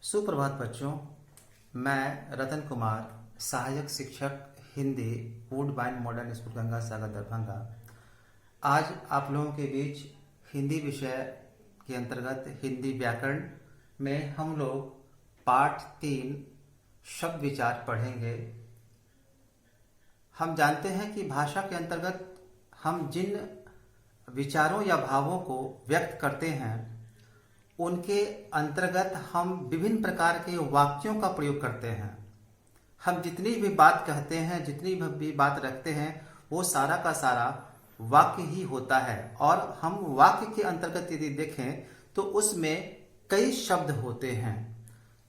सुप्रभात बच्चों। मैं रतन कुमार, सहायक शिक्षक हिंदी, वुडबाइन मॉडर्न स्कूल गंगा सागर दरभंगा, आज आप लोगों के बीच हिंदी विषय के अंतर्गत हिंदी व्याकरण में हम लोग पाठ 3 शब्द विचार पढ़ेंगे। हम जानते हैं कि भाषा के अंतर्गत हम जिन विचारों या भावों को व्यक्त करते हैं उनके अंतर्गत हम विभिन्न प्रकार के वाक्यों का प्रयोग करते हैं। हम जितनी भी बात कहते हैं, जितनी भी बात रखते हैं, वो सारा का सारा वाक्य ही होता है। और हम वाक्य के अंतर्गत यदि देखें तो उसमें कई शब्द होते हैं,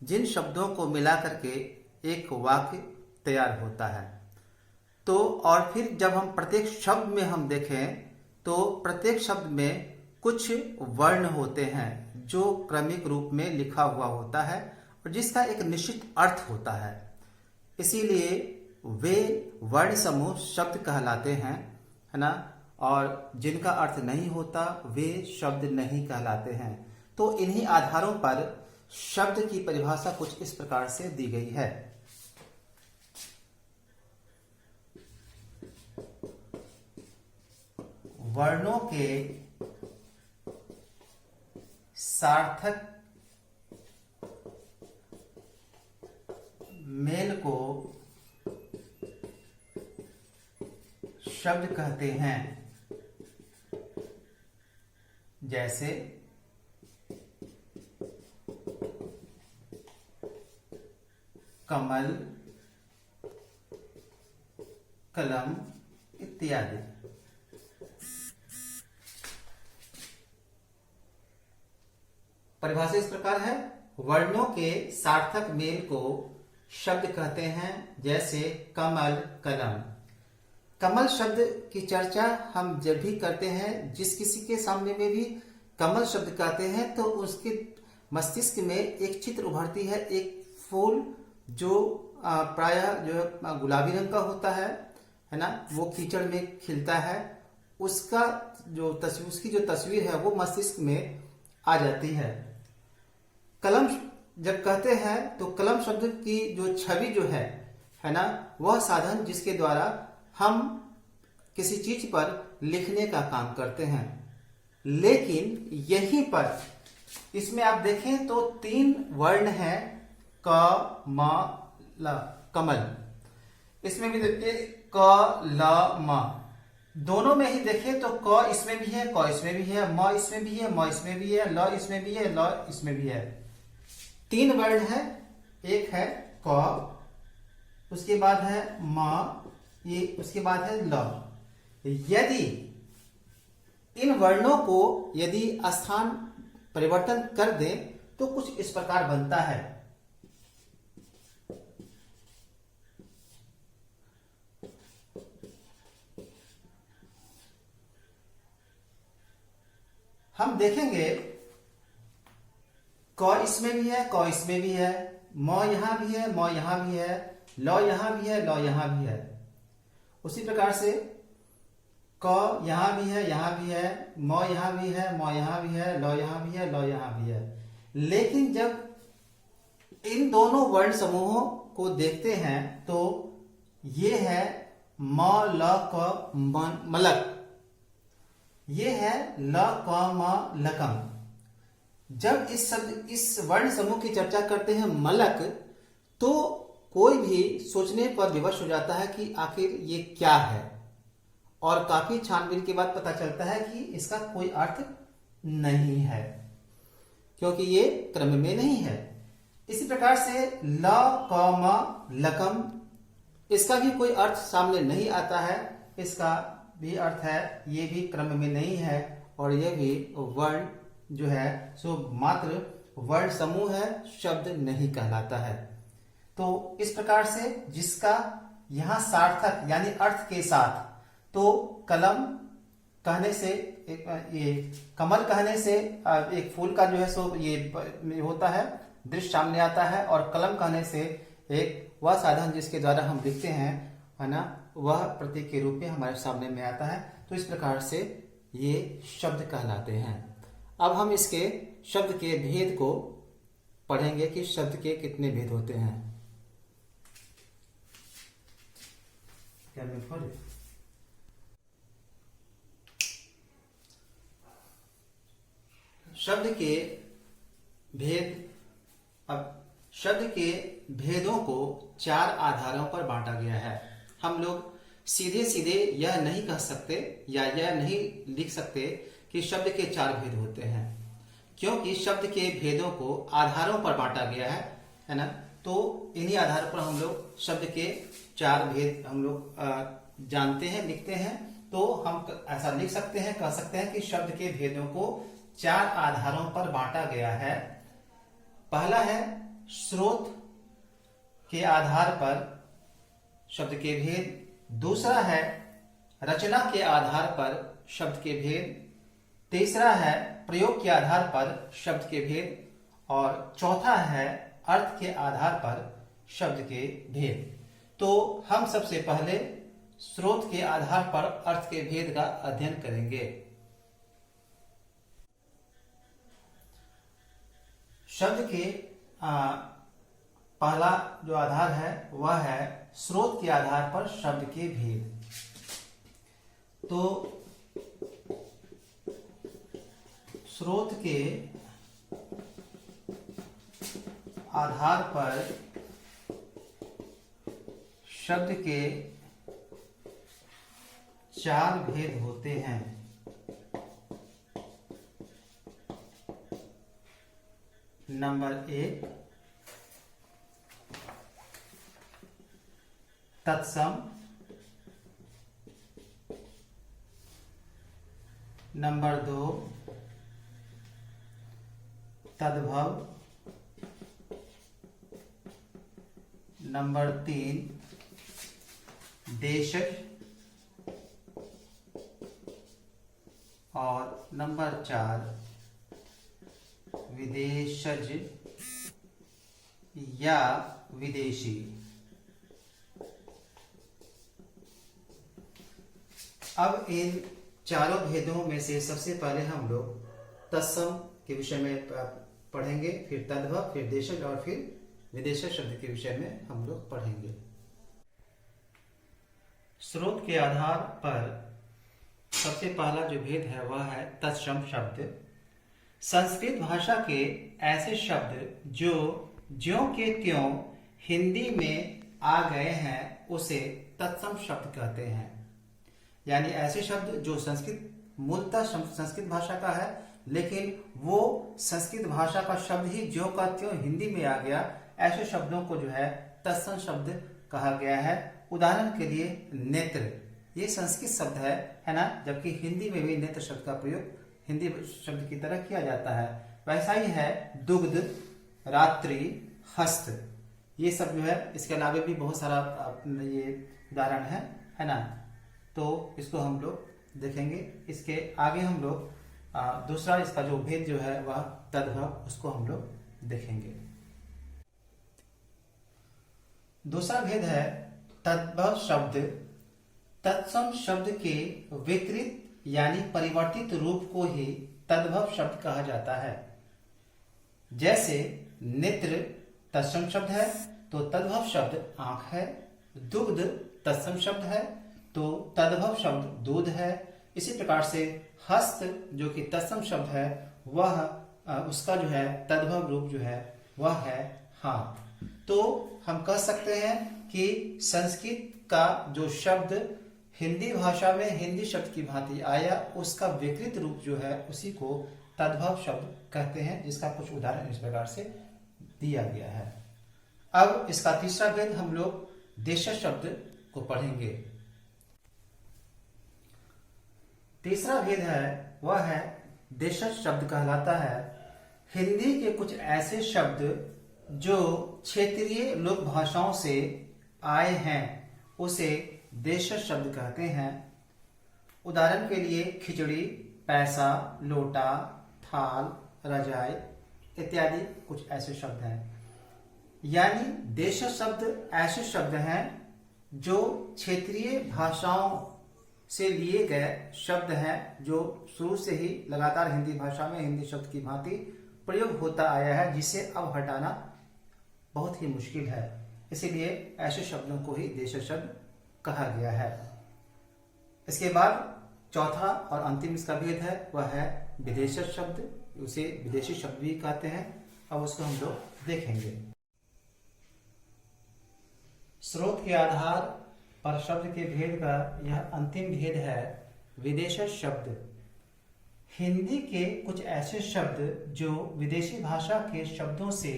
जिन शब्दों को मिला करके एक वाक्य तैयार होता है। तो और फिर जब हम प्रत्येक शब्द में हम देखें तो प्रत्येक शब्द में कुछ वर्ण होते हैं जो क्रमिक रूप में लिखा हुआ होता है और जिसका एक निश्चित अर्थ होता है। इसीलिए वे वर्ण समूह शब्द कहलाते हैं, है ना। और जिनका अर्थ नहीं होता वे शब्द नहीं कहलाते हैं। तो इन्हीं आधारों पर शब्द की परिभाषा कुछ इस प्रकार से दी गई है। वर्णों के सार्थक मेल को शब्द कहते हैं। जैसे कमल, कलम इत्यादि। परिभाषा इस प्रकार है, वर्णों के सार्थक मेल को शब्द कहते हैं। जैसे कमल, कलम। कमल शब्द की चर्चा हम जब भी करते हैं, जिस किसी के सामने में भी कमल शब्द कहते हैं तो उसके मस्तिष्क में एक चित्र उभरती है, एक फूल जो प्रायः जो गुलाबी रंग का होता है ना, वो कीचड़ में खिलता है। उसका जो तस्वीर, उसकी जो तस्वीर है वो मस्तिष्क में आ जाती है। कलम जब कहते हैं तो कलम शब्द की जो छवि जो है ना, वह साधन जिसके द्वारा हम किसी चीज पर लिखने का काम करते हैं। लेकिन यहीं पर इसमें आप देखें तो 3 वर्ण हैं, क, म, ल, कमल। इसमें भी देखिए क, ल, म, दोनों में ही देखें तो क इसमें भी है, क इसमें भी है, म इसमें भी है, म इसमें भी है, ल इसमें भी है, ल इसमें भी है। 3 वर्ण है, एक है क, उसके बाद है म, ये उसके बाद है ल। यदि इन वर्णों को यदि स्थान परिवर्तन कर दें तो कुछ इस प्रकार बनता है। हम देखेंगे क इसमें भी है, क इसमें भी है, म यहां भी है, म यहां भी है, ल यहां भी है, ल यहां भी है। उसी प्रकार से क यहां भी है, यहां भी है, म यहां भी है, म यहां भी है, ल यहां भी है, ल यहां भी है। लेकिन जब इन दोनों वर्ण समूहों को देखते हैं तो ये है म, ल, क, मलक। ये है ल, क, म, लकम। जब इस वर्ण समूह की चर्चा करते हैं मलक, तो कोई भी सोचने पर विवश हो जाता है कि आखिर ये क्या है, और काफी छानबीन के बाद पता चलता है कि इसका कोई अर्थ नहीं है, क्योंकि ये क्रम में नहीं है। इसी प्रकार से ल, क, म, लकम, इसका भी कोई अर्थ सामने नहीं आता है। इसका भी अर्थ है, ये भी क्रम में नहीं है, और यह भी वर्ण जो है सो मात्र वर्ण समूह है, शब्द नहीं कहलाता है। तो इस प्रकार से जिसका यहां सार्थक यानी अर्थ के साथ, तो कलम कहने से ये कमल कहने से एक फूल का जो है सो ये होता है, दृश्य सामने आता है, और कलम कहने से एक वह साधन जिसके द्वारा हम लिखते हैं, है ना, वह प्रतीक के रूप में हमारे सामने में आता है। तो इस प्रकार से ये शब्द कहलाते हैं। अब हम इसके शब्द के भेद को पढ़ेंगे कि शब्द के कितने भेद होते हैं। क्या मैं खोले? शब्द के भेद। अब शब्द के भेदों को 4 आधारों पर बांटा गया है। हम लोग सीधे सीधे यह नहीं कह सकते या यह नहीं लिख सकते कि शब्द के 4 भेद होते हैं, क्योंकि शब्द के भेदों को आधारों पर बांटा गया है ना। तो इन्हीं आधारों पर हम लोग शब्द के 4 भेद हम लोग जानते हैं, लिखते हैं। तो हम ऐसा लिख सकते हैं, कह सकते हैं कि शब्द के भेदों को 4 आधारों पर बांटा गया है। पहला है स्रोत के आधार पर शब्द के भेद। दूसरा है रचना के आधार पर शब्द के भेद। तीसरा है प्रयोग के आधार पर शब्द के भेद। और चौथा है अर्थ के आधार पर शब्द के भेद। तो हम सबसे पहले स्रोत के आधार पर अर्थ के भेद का अध्ययन करेंगे। शब्द के पहला जो आधार है वह है स्रोत के आधार पर शब्द के भेद। तो स्रोत के आधार पर शब्द के 4 भेद होते हैं। नंबर 1 तत्सम। नंबर 2 तद्भव। नंबर 3 देशज। और नंबर 4 विदेशज या विदेशी। अब इन चारों भेदों में से सबसे पहले हम लोग तत्सम के विषय में पढ़ेंगे, फिर तद्भव, फिर देशज और फिर विदेशज शब्द के विषय में हम लोग पढ़ेंगे। स्रोत के आधार पर सबसे पहला जो भेद है वह है तत्सम शब्द। संस्कृत भाषा के ऐसे शब्द जो ज्यों के त्यों हिंदी में आ गए हैं उसे तत्सम शब्द कहते हैं। यानी ऐसे शब्द जो मूलतः संस्कृत भाषा का है, लेकिन वो संस्कृत भाषा का शब्द ही ज्यों का त्यों हिंदी में आ गया, ऐसे शब्दों को जो है तत्सम शब्द कहा गया है। उदाहरण के लिए नेत्र, ये संस्कृत शब्द है ना, जबकि हिंदी में भी नेत्र शब्द का प्रयोग हिंदी शब्द की तरह किया जाता है। वैसा ही है दुग्ध, रात्रि, हस्त, ये सब जो है, इसके अलावा भी बहुत सारा ये उदाहरण है ना। तो इसको हम लोग देखेंगे। इसके आगे हम लोग दूसरा इसका जो भेद जो है वह तद्भव, उसको हम लोग देखेंगे। दूसरा भेद है तद्भव शब्द। तत्सम शब्द के विकृत यानी परिवर्तित रूप को ही तद्भव शब्द कहा जाता है। जैसे नेत्र तत्सम शब्द है तो तद्भव शब्द आंख है। दुग्ध तत्सम शब्द है तो तद्भव शब्द दूध है। इसी प्रकार से हस्त जो कि तत्सम शब्द है वह उसका जो है तद्भव रूप जो है वह है हाथ। तो हम कह सकते हैं कि संस्कृत का जो शब्द हिंदी भाषा में हिंदी शब्द की भांति आया, उसका विकृत रूप जो है उसी को तद्भव शब्द कहते हैं, जिसका कुछ उदाहरण इस प्रकार से दिया गया है। अब इसका तीसरा भेद हम लोग देशज शब्द को पढ़ेंगे। तीसरा भेद है वह है देशज शब्द कहलाता है हिंदी के कुछ ऐसे शब्द जो क्षेत्रीय लोक भाषाओं से आए हैं उसे देशज शब्द कहते हैं। उदाहरण के लिए खिचड़ी, पैसा, लोटा, थाल, रजाई इत्यादि कुछ ऐसे शब्द हैं। यानी देशज शब्द ऐसे शब्द हैं जो क्षेत्रीय भाषाओं से लिए गए शब्द हैं, जो शुरू से ही लगातार हिंदी भाषा में हिंदी शब्द की भांति प्रयोग होता आया है जिसे अब हटाना बहुत ही मुश्किल है। इसीलिए ऐसे शब्दों को ही देशज शब्द कहा गया है। इसके बाद चौथा और अंतिम इसका भेद है, वह है विदेशज शब्द। उसे विदेशी शब्द भी कहते हैं। अब उसको हम लोग देखेंगे। स्रोत के आधार पर शब्द के भेद का यह अंतिम भेद है विदेशज शब्द। हिंदी के कुछ ऐसे शब्द जो विदेशी भाषा के शब्दों से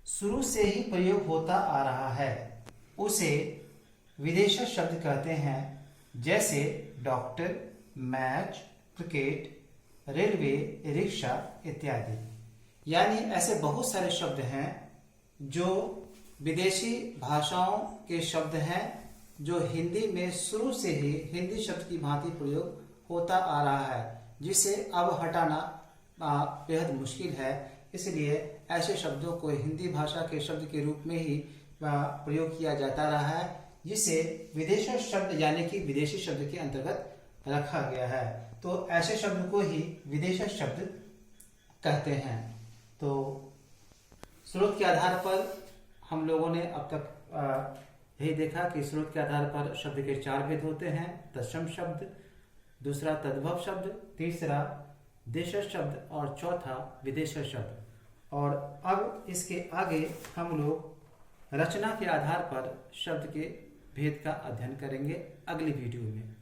शुरू से ही प्रयोग होता आ रहा है उसे विदेशज शब्द कहते हैं, जैसे doctor, match, cricket, railway, rickshaw इत्यादि। यानी ऐसे बहुत सारे शब्द हैं जो विदेशी भाषाओं के शब्द हैं जो हिंदी में शुरू से ही हिंदी शब्द की भांति प्रयोग होता आ रहा है, जिसे अब हटाना बेहद मुश्किल है। इसलिए ऐसे शब्दों को हिंदी भाषा के शब्द के रूप में ही प्रयोग किया जाता रहा है, जिसे विदेशी शब्द यानी कि विदेशी शब्द के अंतर्गत रखा गया है। तो ऐसे शब्द को ही विदेशी शब्द कहते हैं। तो स्रोत के आधार पर हम लोगों ने अब तक यही देखा कि स्रोत के आधार पर शब्द के 4 भेद होते हैं। तत्सम शब्द, दूसरा तद्भव शब्द, तीसरा देशज शब्द और चौथा विदेशज शब्द। और अब इसके आगे हम लोग रचना के आधार पर शब्द के भेद का अध्ययन करेंगे अगली वीडियो में।